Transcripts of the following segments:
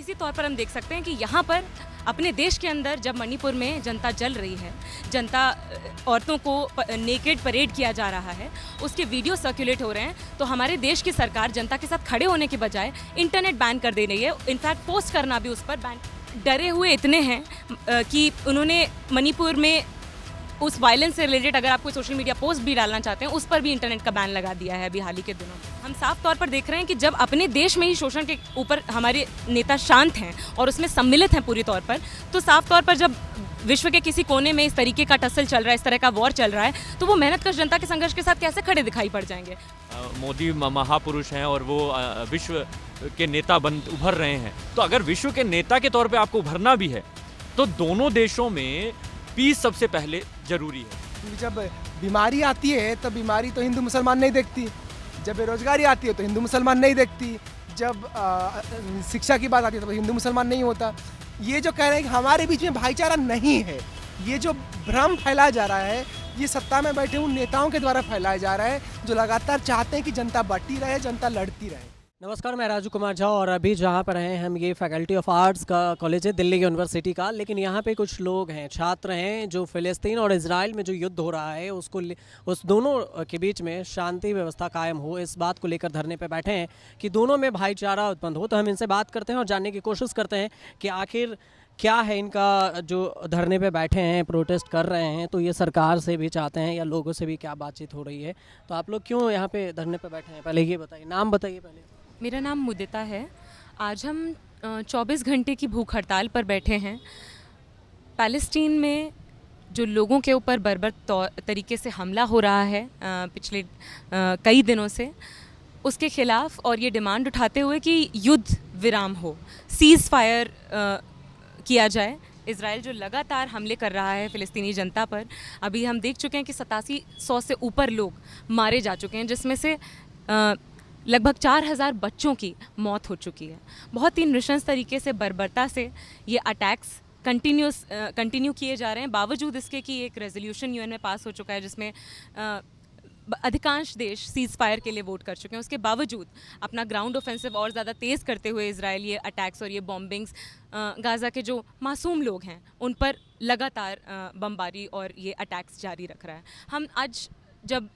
इसी तौर पर हम देख सकते हैं कि यहाँ पर अपने देश के अंदर जब मणिपुर में जनता जल रही है, जनता औरतों को नेकेड परेड किया जा रहा है, उसके वीडियो सर्कुलेट हो रहे हैं, तो हमारे देश की सरकार जनता के साथ खड़े होने के बजाय इंटरनेट बैन कर दे रही है। इनफैक्ट पोस्ट करना भी उस पर बैन। डरे हुए इतने हैं कि उन्होंने मणिपुर में उस वायलेंस से रिलेटेड अगर आप कोई सोशल मीडिया पोस्ट भी डालना चाहते हैं, उस पर भी इंटरनेट का बैन लगा दिया है अभी हाल ही के दिनों में। हम साफ तौर पर देख रहे हैं कि जब अपने देश में ही शोषण के ऊपर हमारे नेता शांत हैं और उसमें सम्मिलित हैं पूरी तौर पर, तो साफ तौर पर जब विश्व के किसी कोने में इस तरीके का टसल चल रहा है, इस तरह का वॉर चल रहा है, तो वो मेहनतकश जनता के संघर्ष के साथ कैसे खड़े दिखाई पड़ जाएंगे। मोदी महापुरुष हैं और वो विश्व के नेता उभर रहे हैं, तो अगर विश्व के नेता के तौर पे आपको उभरना भी है तो दोनों देशों में पीस सबसे पहले जरूरी है। जब बीमारी आती है तो बीमारी तो हिंदू मुसलमान नहीं देखती, जब बेरोजगारी आती है तो हिंदू मुसलमान नहीं देखती, जब शिक्षा की बात आती है तो हिंदू मुसलमान नहीं होता। ये जो कह रहे हैं कि हमारे बीच में भाईचारा नहीं है, ये जो भ्रम फैलाया जा रहा है, ये सत्ता में बैठे उन नेताओं के द्वारा फैलाया जा रहा है जो लगातार चाहते हैं कि जनता बटी रहे, जनता लड़ती रहे। नमस्कार, मैं राजू कुमार झा और अभी जहाँ पर हैं हम, ये फैकल्टी ऑफ आर्ट्स का कॉलेज है दिल्ली यूनिवर्सिटी का, लेकिन यहाँ पे कुछ लोग हैं, छात्र हैं, जो फ़िलिस्तीन और इजराइल में जो युद्ध हो रहा है उस दोनों के बीच में शांति व्यवस्था कायम हो, इस बात को लेकर धरने पे बैठे हैं कि दोनों में भाईचारा उत्पन्न हो। तो हम इनसे बात करते हैं और जानने की कोशिश करते हैं कि आखिर क्या है इनका जो धरने पे बैठे हैं, प्रोटेस्ट कर रहे हैं, तो ये सरकार से भी चाहते हैं या लोगों से भी क्या बातचीत हो रही है। तो आप लोग क्यों यहाँ पे धरने पे बैठे हैं, पहले ये बताइए, नाम बताइए पहले। मेरा नाम मुदिता है। आज हम 24 घंटे की भूख हड़ताल पर बैठे हैं। पैलेस्टीन में जो लोगों के ऊपर बर्बर तरीके से हमला हो रहा है पिछले कई दिनों से, उसके खिलाफ और ये डिमांड उठाते हुए कि युद्ध विराम हो, सीज़ फायर किया जाए। इज़राइल जो लगातार हमले कर रहा है फ़िलिस्तीनी जनता पर, अभी हम देख चुके हैं कि 8700 से ऊपर लोग मारे जा चुके हैं, जिसमें से लगभग 4000 बच्चों की मौत हो चुकी है। बहुत ही नृशंस तरीके से बर्बरता से ये अटैक्स कंटिन्यू किए जा रहे हैं, बावजूद इसके कि एक रेजोल्यूशन यूएन में पास हो चुका है जिसमें अधिकांश देश सीज़ फायर के लिए वोट कर चुके हैं। उसके बावजूद अपना ग्राउंड ऑफेंसिव और ज़्यादा तेज़ करते हुए इजराइल ये अटैक्स और ये बॉम्बिंग्स, गाज़ा के जो मासूम लोग हैं उन पर लगातार बमबारी और ये अटैक्स जारी रख रहा है। हम आज जब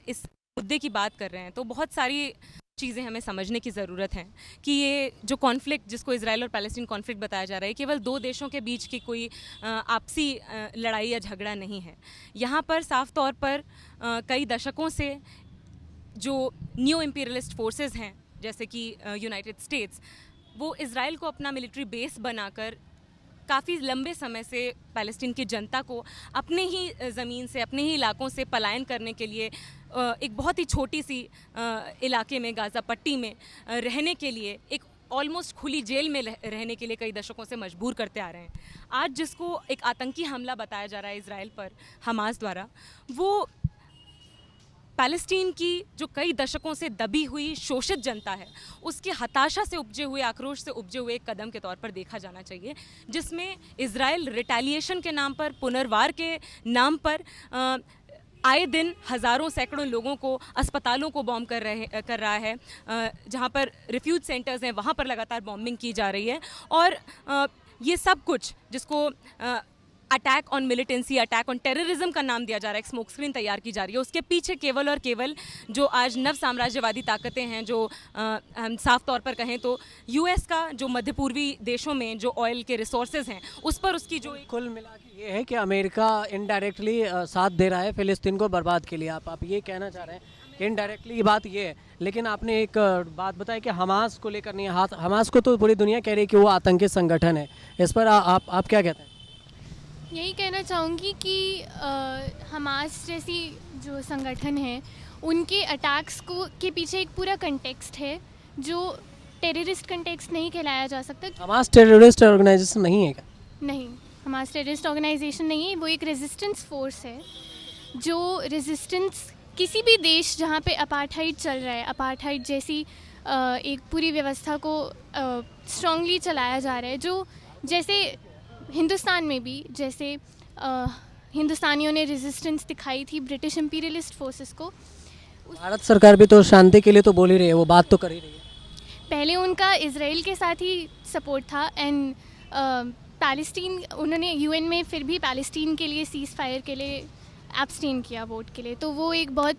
इस मुद्दे की बात कर रहे हैं तो बहुत सारी चीज़ें हमें समझने की ज़रूरत है कि ये जो कॉन्फ्लिक्ट, जिसको इजराइल और पैलेस्टीन कॉन्फ्लिक्ट बताया जा रहा है, केवल दो देशों के बीच की कोई आपसी लड़ाई या झगड़ा नहीं है। यहाँ पर साफ तौर पर कई दशकों से जो न्यू इम्पीरियलिस्ट फोर्सेस हैं, जैसे कि यूनाइटेड स्टेट्स, वो इजराइल को अपना मिलिट्री बेस बनाकर काफ़ी लंबे समय से पैलेस्टीन की जनता को अपने ही ज़मीन से, अपने ही इलाकों से पलायन करने के लिए एक बहुत ही छोटी सी इलाके में, गाज़ा पट्टी में रहने के लिए, एक ऑलमोस्ट खुली जेल में रहने के लिए कई दशकों से मजबूर करते आ रहे हैं। आज जिसको एक आतंकी हमला बताया जा रहा है इजराइल पर हमास द्वारा, वो पैलेस्टीन की जो कई दशकों से दबी हुई शोषित जनता है, उसकी हताशा से उपजे हुए, आक्रोश से उपजे हुए एक कदम के तौर पर देखा जाना चाहिए, जिसमें इजराइल रिटेलिएशन के नाम पर, पुनर्वार के नाम पर आए दिन हज़ारों सैकड़ों लोगों को, अस्पतालों को बॉम्ब कर रहा है। जहाँ पर रिफ्यूज सेंटर्स हैं वहाँ पर लगातार बॉम्बिंग की जा रही है। और ये सब कुछ जिसको attack on militancy, attack on terrorism का नाम दिया जा रहा है, एक स्मोक स्क्रीन तैयार की जा रही है, उसके पीछे केवल और केवल जो आज नव साम्राज्यवादी ताकतें हैं, जो हम साफ तौर पर कहें तो यूएस का जो मध्य पूर्वी देशों में जो ऑयल के रिसोर्सेज हैं उस पर उसकी जो कुल मिला के ये है कि अमेरिका इनडायरेक्टली साथ दे रहा है फ़िलिस्तीन को बर्बाद के लिए। आप ये कहना चाह रहे हैं इनडायरेक्टली बात ये है। लेकिन आपने एक बात बताई कि हमास को लेकर नहीं है, हमास को तो पूरी दुनिया कह रही है कि वो आतंकी संगठन है, इस पर आप क्या कहते हैं? यही कहना चाहूँगी कि हमास जैसी जो संगठन है, उनके अटैक्स के पीछे एक पूरा कंटेक्स्ट है जो टेररिस्ट कंटेक्स्ट नहीं कहलाया जा सकता। हमास टेररिस्ट ऑर्गेनाइजेशन नहीं है क्या? नहीं, हमास टेररिस्ट ऑर्गेनाइजेशन नहीं है, वो एक रेजिस्टेंस फोर्स है जो रेजिस्टेंस किसी भी देश जहाँ पे अपार्थाइड चल रहा है, अपार्थाइड जैसी एक पूरी व्यवस्था को स्ट्रांगली चलाया जा रहा है, जो जैसे हिंदुस्तान में भी जैसे हिंदुस्तानियों ने रेजिस्टेंस दिखाई थी ब्रिटिश इम्पीरियलिस्ट फोर्सेस को। भारत सरकार भी तो शांति के लिए तो बोल ही रही है, वो बात तो कर ही रही है। पहले उनका इज़राइल के साथ ही सपोर्ट था एंड पैलेस्टीन उन्होंने यूएन में फिर भी पैलेस्टीन के लिए सीज़ फायर के लिए एब्सटेन किया वोट के लिए। तो वो एक बहुत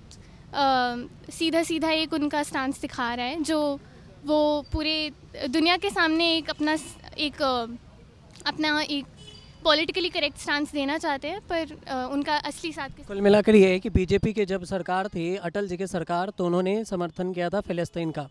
सीधा सीधा एक उनका स्टांस दिखा रहा है जो वो पूरे दुनिया के सामने एक अपना एक पॉलिटिकली करेक्ट स्टांस देना चाहते हैं, पर उनका असली साथ कुल मिलाकर ये है कि बीजेपी के जब सरकार थी, अटल जी की सरकार, तो उन्होंने समर्थन किया था फ़िलिस्तीन का,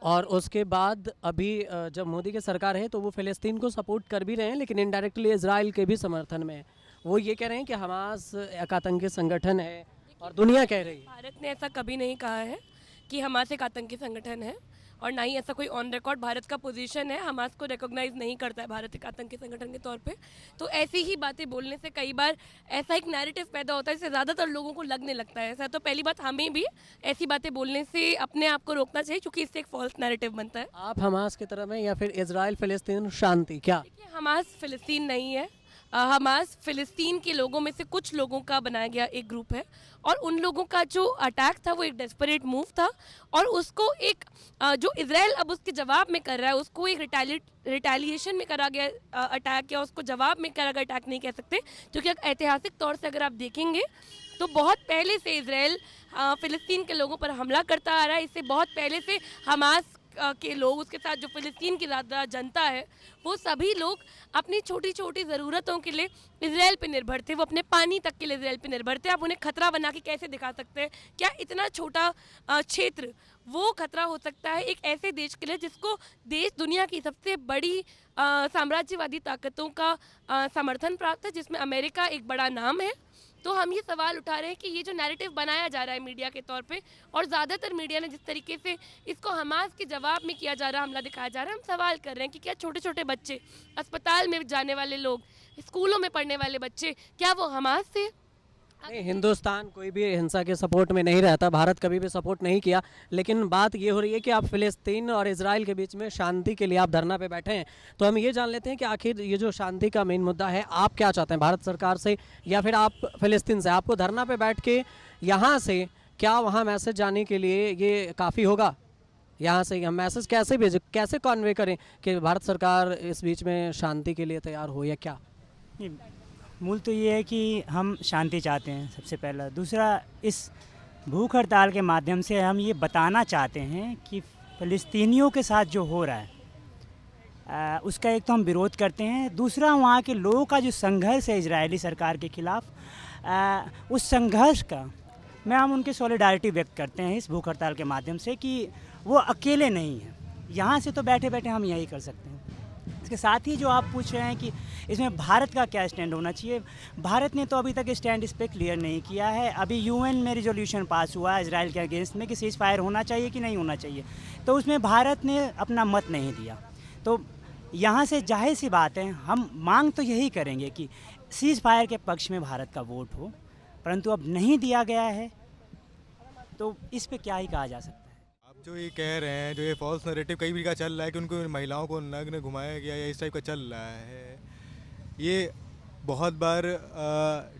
और उसके बाद अभी जब मोदी की सरकार है तो वो फ़िलिस्तीन को सपोर्ट कर भी रहे हैं, लेकिन इनडायरेक्टली इजराइल के भी समर्थन में है। वो ये कह रहे हैं कि हमास एक आतंकी संगठन है और दुनिया कह रही है। भारत ने ऐसा कभी नहीं कहा है कि हमास एक आतंकी संगठन है, और ना ही ऐसा कोई ऑन रिकॉर्ड भारत का पोजीशन है। हमास को रिकॉग्नाइज नहीं करता है भारत एक आतंकी संगठन के तौर पे। तो ऐसी ही बातें बोलने से कई बार ऐसा एक नैरेटिव पैदा होता है जिससे ज़्यादातर लोगों को लगने लगता है ऐसा। तो पहली बात, हमें भी ऐसी बातें बोलने से अपने आप को रोकना चाहिए, क्योंकि इससे एक फॉल्स नैरेटिव बनता है। आप हमास की तरफ हैं या फिर इजराइल फ़िलिस्तीन शांति? क्या देखिए, हमास फ़िलिस्तीन नहीं है। हमास फ़िलिस्तीन के लोगों में से कुछ लोगों का बनाया गया एक ग्रुप है, और उन लोगों का जो अटैक था वो एक डेस्परेट मूव था, और उसको एक जो इजराइल अब उसके जवाब में कर रहा है उसको एक रिटेलिएशन में करा गया अटैक, या उसको जवाब में करा गया अटैक नहीं कह सकते, क्योंकि ऐतिहासिक तौर से अगर आप देखेंगे तो बहुत पहले से इजराइल फ़िलिस्तीन के लोगों पर हमला करता आ रहा है। इससे बहुत पहले से हमास के लोग, उसके साथ जो फ़िलिस्तीन की ज़्यादा जनता है, वो सभी लोग अपनी छोटी छोटी ज़रूरतों के लिए इजराइल पे निर्भर थे। वो अपने पानी तक के लिए इजराइल पे निर्भर थे। आप उन्हें खतरा बना के कैसे दिखा सकते हैं? क्या इतना छोटा क्षेत्र वो खतरा हो सकता है एक ऐसे देश के लिए जिसको देश दुनिया की सबसे बड़ी साम्राज्यवादी ताकतों का समर्थन प्राप्त है, जिसमें अमेरिका एक बड़ा नाम है? तो हम ये सवाल उठा रहे हैं कि ये जो नैरेटिव बनाया जा रहा है मीडिया के तौर पे, और ज़्यादातर मीडिया ने जिस तरीके से इसको हमास के जवाब में किया जा रहा है, हमला दिखाया जा रहा है, हम सवाल कर रहे हैं कि क्या छोटे छोटे बच्चे, अस्पताल में जाने वाले लोग, स्कूलों में पढ़ने वाले बच्चे, क्या वो हमास से? नहीं, हिंदुस्तान कोई भी हिंसा के सपोर्ट में नहीं रहता, भारत कभी भी सपोर्ट नहीं किया, लेकिन बात ये हो रही है कि आप फ़िलिस्तीन और इजराइल के बीच में शांति के लिए आप धरना पे बैठे हैं। तो हम ये जान लेते हैं कि आखिर ये जो शांति का मेन मुद्दा है, आप क्या चाहते हैं भारत सरकार से या फिर आप फ़िलिस्तीन से? आपको धरना पे बैठ के यहाँ से क्या वहाँ मैसेज जाने के लिए ये काफ़ी होगा? यहाँ से हम मैसेज कैसे भेजें, कैसे कन्वे करें कि भारत सरकार इस बीच में शांति के लिए तैयार हो, या क्या? मूल तो ये है कि हम शांति चाहते हैं सबसे पहला। दूसरा, इस भूख हड़ताल के माध्यम से हम ये बताना चाहते हैं कि फ़िलिस्तीनियों के साथ जो हो रहा है उसका एक तो हम विरोध करते हैं, दूसरा वहाँ के लोगों का जो संघर्ष है इजरायली सरकार के ख़िलाफ़, उस संघर्ष का हम उनकी सॉलिडारिटी व्यक्त करते हैं इस भूख हड़ताल के माध्यम से कि वो अकेले नहीं हैं। यहाँ से तो बैठे बैठे हम यही कर सकते हैं। इसके साथ ही जो आप पूछ रहे हैं कि इसमें भारत का क्या स्टैंड होना चाहिए, भारत ने तो अभी तक स्टैंड इस पर क्लियर नहीं किया है। अभी यूएन में रिजोल्यूशन पास हुआ है इजराइल के अगेंस्ट में कि सीज़ फायर होना चाहिए कि नहीं होना चाहिए, तो उसमें भारत ने अपना मत नहीं दिया। तो यहाँ से जाहिर सी बात है, हम मांग तो यही करेंगे कि सीज़ फायर के पक्ष में भारत का वोट हो, परंतु अब नहीं दिया गया है, तो इस पर क्या ही कहा जा सकता है। जो ये कह रहे हैं, जो ये फॉल्स नैरेटिव कई भी का चल रहा है कि उनको महिलाओं को नग्न घुमाया गया या इस टाइप का चल रहा है, ये बहुत बार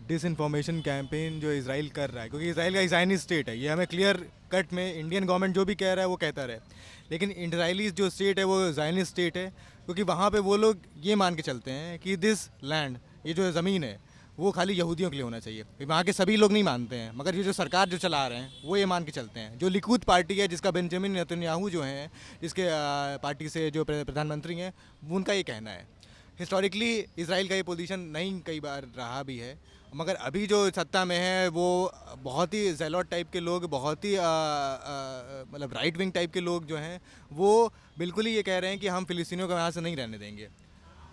डिसइंफॉर्मेशन कैंपेन जो इजराइल कर रहा है, क्योंकि इजराइल का ज़ायनिस्ट स्टेट है, ये हमें क्लियर कट में इंडियन गवर्नमेंट जो भी कह रहा है वो कहता रहे, लेकिन इजरायली जो स्टेट है वो ज़ायनिस्ट स्टेट है, क्योंकि वहाँ पे वो लोग ये मान के चलते हैं कि दिस लैंड, ये जो ज़मीन है वो खाली यहूदियों के लिए होना चाहिए। वहाँ के सभी लोग नहीं मानते हैं, मगर ये जो सरकार जो चला रहे हैं वो ये मान के चलते हैं। जो लिकुद पार्टी है, जिसका बेंजामिन नेतन्याहू जो हैं, जिसके पार्टी से जो प्रधानमंत्री हैं, उनका ये कहना है। हिस्टोरिकली इजराइल का ये पोजीशन नहीं कई बार रहा भी है, मगर अभी जो सत्ता में है वो बहुत ही ज़ेलॉट टाइप के लोग, बहुत ही मतलब राइट विंग टाइप के लोग जो हैं, वो बिल्कुल ही ये कह रहे हैं कि हम फ़िलिस्तीनियों को यहाँ से नहीं रहने देंगे।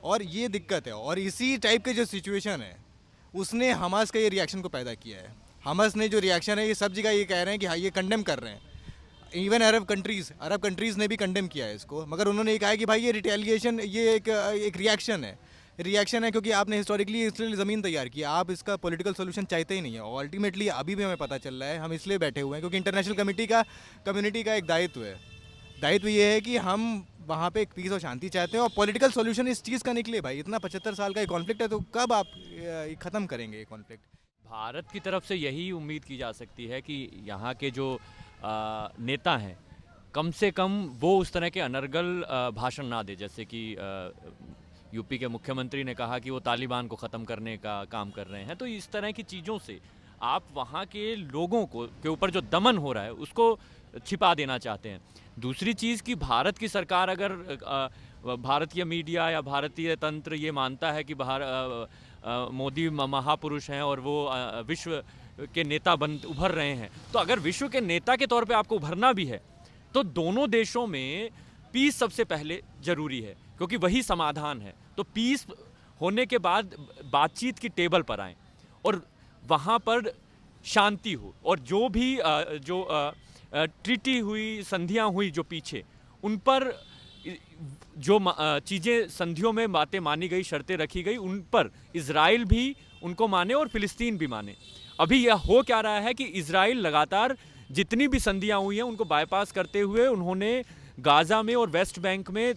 और ये दिक्कत है, और इसी टाइप के जो सिचुएशन है उसने हमास का ये रिएक्शन को पैदा किया है। हमास ने जो रिएक्शन है, ये सब जगह ये कह रहे हैं कि हाँ, ये कंडेम कर रहे हैं। इवन अरब कंट्रीज़ ने भी कंडेम किया है इसको, मगर उन्होंने ये कहा है कि भाई ये रिटेलिएशन, ये एक रिएक्शन है, क्योंकि आपने हिस्टोरिकली इसलिए ज़मीन तैयार की, आप इसका पॉलिटिकल सोल्यूशन चाहते ही नहीं है। और अल्टीमेटली अभी भी हमें पता चल रहा है, हम इसलिए बैठे हुए हैं क्योंकि इंटरनेशनल कम्युनिटी का एक दायित्व ये है कि हम वहाँ पे एक पीस और शांति चाहते हैं, और पॉलिटिकल सॉल्यूशन इस चीज़ का निकले। भाई इतना 75 साल का एक कॉन्फ्लिक्ट है, तो कब आप ख़त्म करेंगे ये कॉन्फ्लिक्ट? भारत की तरफ से यही उम्मीद की जा सकती है कि यहाँ के जो नेता हैं कम से कम वो उस तरह के अनर्गल भाषण ना दे, जैसे कि यूपी के मुख्यमंत्री ने कहा कि वो तालिबान को ख़त्म करने का काम कर रहे हैं। तो इस तरह की चीज़ों से आप वहाँ के लोगों को के ऊपर जो दमन हो रहा है उसको छिपा देना चाहते हैं। दूसरी चीज़ कि भारत की सरकार अगर भारतीय मीडिया या भारतीय तंत्र ये मानता है कि मोदी महापुरुष हैं और वो विश्व के नेता उभर रहे हैं, तो अगर विश्व के नेता के तौर पे आपको उभरना भी है तो दोनों देशों में पीस सबसे पहले ज़रूरी है, क्योंकि वही समाधान है। तो पीस होने के बाद बातचीत की टेबल पर आएँ और वहाँ पर शांति हो, और जो भी ट्रीटी हुई, संधियाँ हुई जो पीछे, उन पर जो चीज़ें संधियों में बातें मानी गई, शर्तें रखी गई, उन पर इजराइल भी उनको माने और फ़िलिस्तीन भी माने। अभी यह हो क्या रहा है कि इजराइल लगातार जितनी भी संधियाँ हुई हैं उनको बाईपास करते हुए उन्होंने गाज़ा में और वेस्ट बैंक में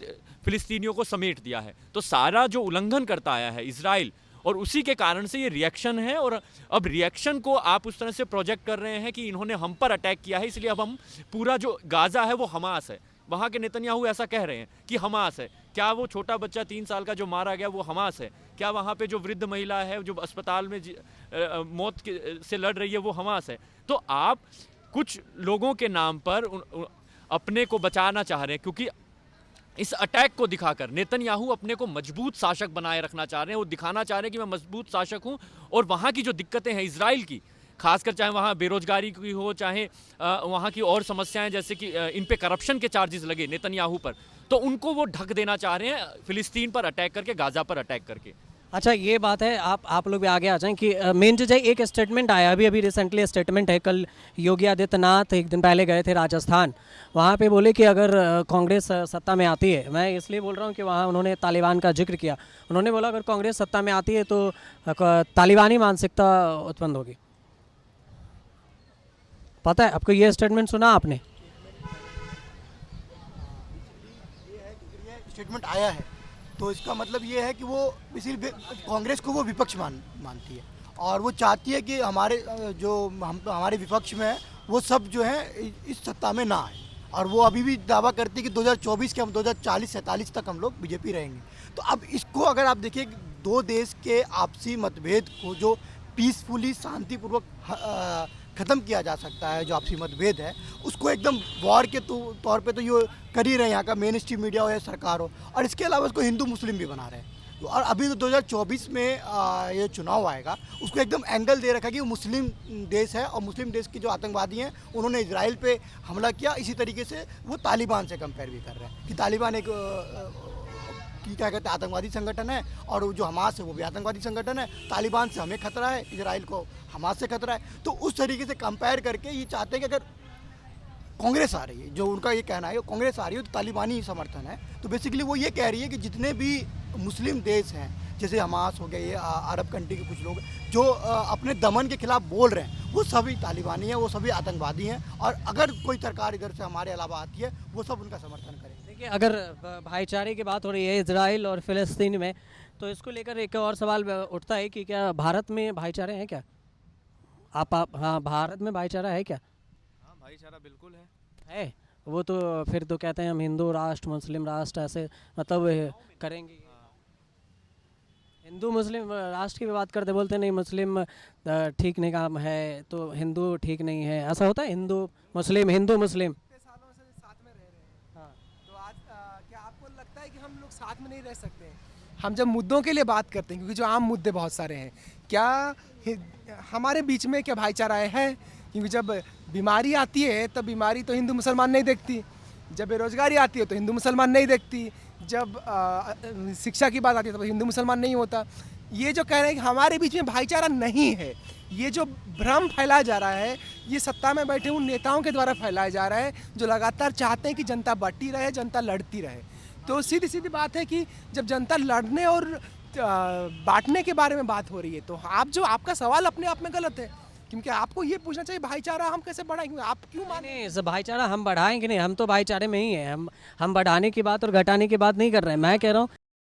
फ़िलिस्तीनियों को समेट दिया है। तो सारा जो उल्लंघन करता आया है इजराइल, और उसी के कारण से ये रिएक्शन है। और अब रिएक्शन को आप उस तरह से प्रोजेक्ट कर रहे हैं कि इन्होंने हम पर अटैक किया है, इसलिए अब हम पूरा जो गाज़ा है वो हमास है। वहाँ के नेतन्याहू ऐसा कह रहे हैं कि हमास है। क्या वो छोटा बच्चा 3 साल का जो मारा गया वो हमास है? क्या वहाँ पे जो वृद्ध महिला है जो अस्पताल में मौत से लड़ रही है वो हमास है? तो आप कुछ लोगों के नाम पर अपने को बचाना चाह रहे हैं, क्योंकि इस अटैक को दिखाकर नेतन्याहू अपने को मजबूत शासक बनाए रखना चाह रहे हैं। वो दिखाना चाह रहे हैं कि मैं मजबूत शासक हूं, और वहाँ की जो दिक्कतें हैं इजराइल की, खासकर चाहे वहाँ बेरोजगारी की हो, चाहे वहाँ की और समस्याएं, जैसे कि इन पे करप्शन के चार्जेस लगे नेतन्याहू पर, तो उनको वो ढक देना चाह रहे हैं फिलिस्तीन पर अटैक करके, गाज़ा पर अटैक करके। अच्छा, ये बात है, आप लोग भी आगे आ जाएं कि मेन चीज़ है, एक स्टेटमेंट आया अभी रिसेंटली स्टेटमेंट है, कल योगी आदित्यनाथ एक दिन पहले गए थे राजस्थान, वहाँ पे बोले कि अगर कांग्रेस सत्ता में आती है, मैं इसलिए बोल रहा हूँ कि वहाँ उन्होंने तालिबान का जिक्र किया, उन्होंने बोला अगर कांग्रेस सत्ता में आती है तो तालिबानी मानसिकता उत्पन्न होगी। पता है आपको, ये स्टेटमेंट सुना आपने? स्टेटमेंट आया है तो इसका मतलब ये है कि वो इसीलिए कांग्रेस को वो विपक्ष मानती है, और वो चाहती है कि हमारे विपक्ष में है वो सब जो है इस सत्ता में ना आए, और वो अभी भी दावा करती है कि 2024 के हम 2040-47 तक हम लोग बीजेपी रहेंगे। तो अब इसको अगर आप देखिए, दो देश के आपसी मतभेद को जो पीसफुली, शांतिपूर्वक ख़त्म किया जा सकता है, जो आपसी मतभेद है उसको एकदम वॉर के तौर पे तो ये कर ही रहे हैं, यहाँ का मेन स्ट्रीम मीडिया हो या सरकार हो, और इसके अलावा उसको हिंदू मुस्लिम भी बना रहे हैं। और अभी तो 2024 में ये चुनाव आएगा, उसको एकदम एंगल दे रखा है कि वो मुस्लिम देश है, और मुस्लिम देश के जो आतंकवादी हैं उन्होंने इजराइल पे हमला किया। इसी तरीके से वो तालिबान से कंपेयर भी कर रहे हैं कि तालिबान एक क्या कहते हैं आतंकवादी संगठन है, और जो हमास है वो भी आतंकवादी संगठन है। तालिबान से हमें खतरा है, इजराइल को हमास से खतरा है। तो उस तरीके से कंपेयर करके ये चाहते हैं कि अगर कांग्रेस आ रही है, जो उनका ये कहना है कांग्रेस आ रही है तो तालिबानी समर्थन है। तो बेसिकली वो ये कह रही है कि जितने भी मुस्लिम देश हैं, जैसे हमास हो गए, ये अरब कंट्री के कुछ लोग जो अपने दमन के खिलाफ बोल रहे हैं, वो सभी तालिबानी हैं, वो सभी आतंकवादी हैं, और अगर कोई सरकार इधर से हमारे अलावा आती है वो सब उनका समर्थन करें। देखिए, अगर भाईचारे की बात हो रही है इजराइल और फिलिस्तीन में, तो इसको लेकर एक और सवाल उठता है कि क्या भारत में भाईचारे हैं क्या? हाँ, भारत में भाईचारा है क्या? हाँ, भाईचारा बिल्कुल है। वो तो फिर तो कहते हैं हम हिंदू राष्ट्र, मुस्लिम राष्ट्र ऐसे मतलब करेंगे। हिंदू मुस्लिम राष्ट्र की भी बात करते, बोलते नहीं मुस्लिम ठीक नहीं काम है तो हिंदू ठीक नहीं है, ऐसा होता है? हिंदू मुस्लिम सालों से साथ में रह रहे हैं। हाँ, तो आज क्या आपको लगता है कि हम लोग साथ में नहीं रह सकते? हम जब मुद्दों के लिए बात करते हैं, क्योंकि जो आम मुद्दे बहुत सारे हैं, क्या हमारे बीच में क्या भाईचारा है? क्योंकि जब बीमारी आती है तब बीमारी तो हिंदू मुसलमान नहीं देखती, जब बेरोजगारी आती है तो हिंदू मुसलमान नहीं देखती, जब शिक्षा की बात आती है तो हिंदू मुसलमान नहीं होता। ये जो कह रहे हैं कि हमारे बीच में भाईचारा नहीं है, ये जो भ्रम फैलाया जा रहा है, ये सत्ता में बैठे उन नेताओं के द्वारा फैलाया जा रहा है जो लगातार चाहते हैं कि जनता बंटी रहे, जनता लड़ती रहे। तो सीधी सीधी बात है कि जब जनता लड़ने और बांटने के बारे में बात हो रही है, तो आपका सवाल अपने आप में गलत है, क्योंकि आपको ये पूछना चाहिए भाईचारा हम कैसे बढ़ाएंगे, आप क्यों माने? भाईचारा हम बढ़ाएंगे नहीं, हम तो भाईचारे में ही हैं। हम बढ़ाने की बात और घटाने की बात नहीं कर रहे हैं। मैं कह रहा हूँ